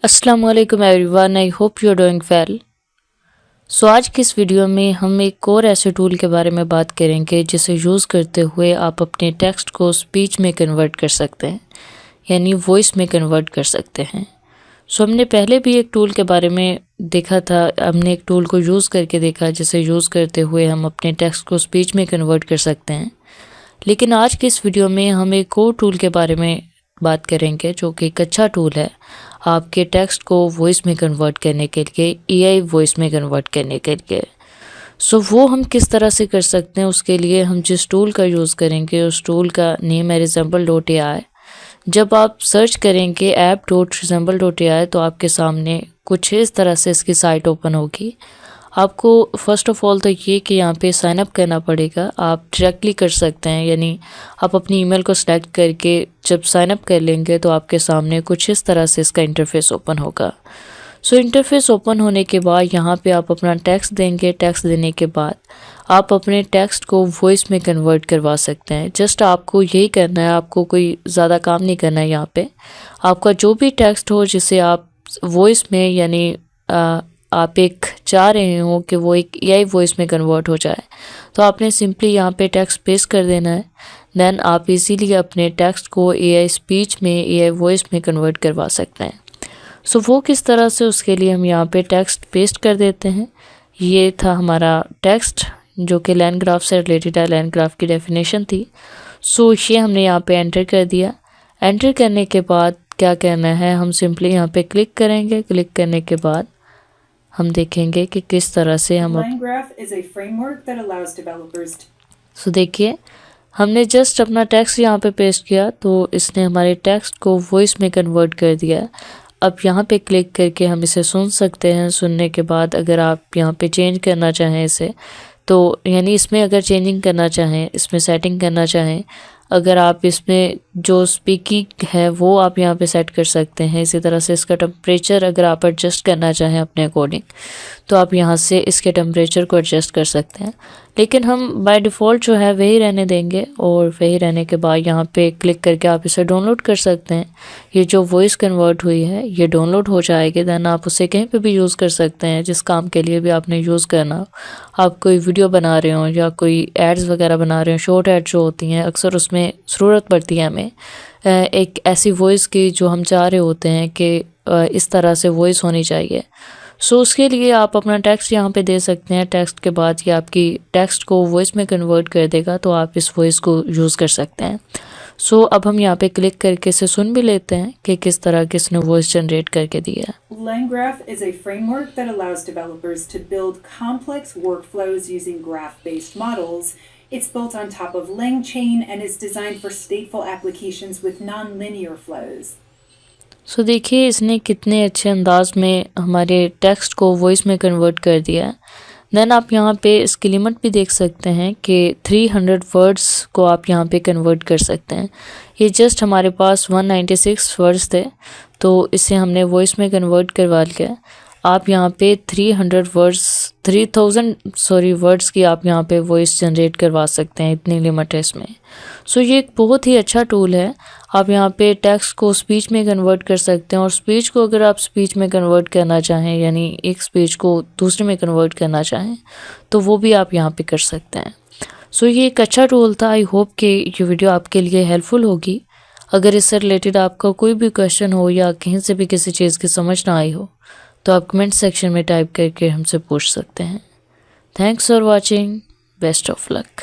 अस्सलामुअलैकुम everyone, I hope you are doing well. So आज की इस वीडियो में हम एक और ऐसे टूल के बारे में बात करेंगे जिसे यूज़ करते हुए आप अपने टेक्स्ट को स्पीच में कन्वर्ट कर सकते हैं, यानी वॉइस में कन्वर्ट कर सकते हैं। सो हमने पहले भी एक टूल के बारे में देखा था, हमने एक टूल को यूज़ करके देखा जिसे यूज़ करते हुए हम अपने टेक्स्ट को स्पीच में कन्वर्ट कर सकते हैं। लेकिन आज की इस वीडियो में हम एक और टूल के बारे में बात करेंगे जो कि एक अच्छा टूल है आपके टेक्स्ट को वॉइस में कन्वर्ट करने के लिए, एआई वॉइस में कन्वर्ट करने के लिए। सो वो हम किस तरह से कर सकते हैं, उसके लिए हम जिस टूल का यूज़ करेंगे उस टूल का नेम है resemble.ai। जब आप सर्च करेंगे app.resemble.ai तो आपके सामने कुछ इस तरह से इसकी साइट ओपन होगी। आपको फ़र्स्ट ऑफ़ ऑल तो ये कि यहाँ पे साइन अप करना पड़ेगा। आप डायरेक्टली कर सकते हैं, यानी आप अपनी ईमेल को सिलेक्ट करके जब साइन अप कर लेंगे तो आपके सामने कुछ इस तरह से इसका इंटरफेस ओपन होगा। सो इंटरफेस ओपन होने के बाद यहाँ पे आप अपना टेक्स्ट देंगे। टेक्स्ट देने के बाद आप अपने टेक्स्ट को वॉइस में कन्वर्ट करवा सकते हैं। जस्ट आपको यही करना है, आपको कोई ज़्यादा काम नहीं करना है। यहाँ पे आपका जो भी टेक्स्ट हो जिसे आप वॉइस में, यानी आप एक चाह रहे हो कि वो एक एआई वॉइस में कन्वर्ट हो जाए, तो आपने सिंपली यहाँ पे टेक्स्ट पेस्ट कर देना है। देन आप इजीली अपने टेक्स्ट को एआई स्पीच में, एआई वॉइस में कन्वर्ट करवा सकते हैं। सो वो किस तरह से, उसके लिए हम यहाँ पे टेक्स्ट पेस्ट कर देते हैं। ये था हमारा टेक्स्ट जो कि लाइन ग्राफ से रिलेटेड है, लाइन ग्राफ की डेफिनेशन थी। सो ये हमने यहाँ पे एंटर कर दिया। एंटर करने के बाद क्या करना है, हम सिंपली यहाँ पे क्लिक करेंगे। क्लिक करने के बाद हम देखेंगे कि किस तरह से हम सो देखिए, हमने जस्ट अपना टेक्स्ट यहाँ पे पेस्ट किया तो इसने हमारे टेक्स्ट को वॉइस में कन्वर्ट कर दिया। अब यहाँ पे क्लिक करके हम इसे सुन सकते हैं। सुनने के बाद अगर आप यहाँ पे चेंज करना चाहें इसे, तो यानी इसमें अगर चेंजिंग करना चाहें, इसमें सेटिंग करना चाहें, अगर आप इसमें जो स्पीकिंग है वो आप यहाँ पे सेट कर सकते हैं। इसी तरह से इसका टेम्परेचर अगर आप एडजस्ट करना चाहें अपने अकॉर्डिंग, तो आप यहाँ से इसके टेम्परेचर को एडजस्ट कर सकते हैं। लेकिन हम बाय डिफ़ॉल्ट जो है वही रहने देंगे, और वही रहने के बाद यहाँ पे क्लिक करके आप इसे डाउनलोड कर सकते हैं। ये जो वॉइस कन्वर्ट हुई है ये डाउनलोड हो जाएगी। देन आप उसे कहीं पे भी यूज़ कर सकते हैं, जिस काम के लिए भी आपने यूज़ करना। आप कोई वीडियो बना रहे हो या कोई एड्स वगैरह बना रहे हो, शॉर्ट एड्स जो होती हैं अक्सर उसमें ज़रूरत पड़ती है हमें एक ऐसी वॉइस की जो हम चाह रहे होते हैं कि इस तरह से वॉइस होनी चाहिए। सो उसके लिए आप अपना टेक्स्ट यहाँ पे दे सकते हैं। टेक्स्ट के बाद ये आपकी टेक्स्ट को वॉइस में कन्वर्ट कर देगा, तो आप इस वॉइस को यूज़ कर सकते हैं। सो अब हम यहाँ पे क्लिक करके इसे सुन भी लेते हैं कि किस तरह की इसने वॉइस जनरेट करके दी है। LangGraph is a framework that allows developers to build complex workflows using graph-based models. It's built on top of LangChain and is designed for stateful applications with non-linear flows. सो देखिए इसने कितने अच्छे अंदाज में हमारे text को वॉइस में convert कर दिया है। देन आप यहाँ पे इसकी लिमिट भी देख सकते हैं कि 300 वर्ड्स को आप यहाँ पे कन्वर्ट कर सकते हैं। ये जस्ट हमारे पास 196 वर्ड्स थे, तो इसे हमने वॉइस में कन्वर्ट करवा लिया। आप यहाँ पे 3000 वर्ड्स की आप यहाँ पे वॉइस जनरेट करवा सकते हैं, इतनी लिमिट है इसमें। सो ये एक बहुत ही अच्छा टूल है। आप यहाँ पे टेक्स्ट को स्पीच में कन्वर्ट कर सकते हैं, और स्पीच को अगर आप स्पीच में कन्वर्ट करना चाहें, यानी एक स्पीच को दूसरे में कन्वर्ट करना चाहें, तो वो भी आप यहाँ पे कर सकते हैं। सो ये एक अच्छा टूल था। आई होप कि ये वीडियो आपके लिए हेल्पफुल होगी। अगर इससे रिलेटेड आपका कोई भी क्वेश्चन हो या कहीं से भी किसी चीज़ की समझ ना आई हो, तो आप कमेंट सेक्शन में टाइप करके हमसे पूछ सकते हैं। Thanks for watching, best of luck.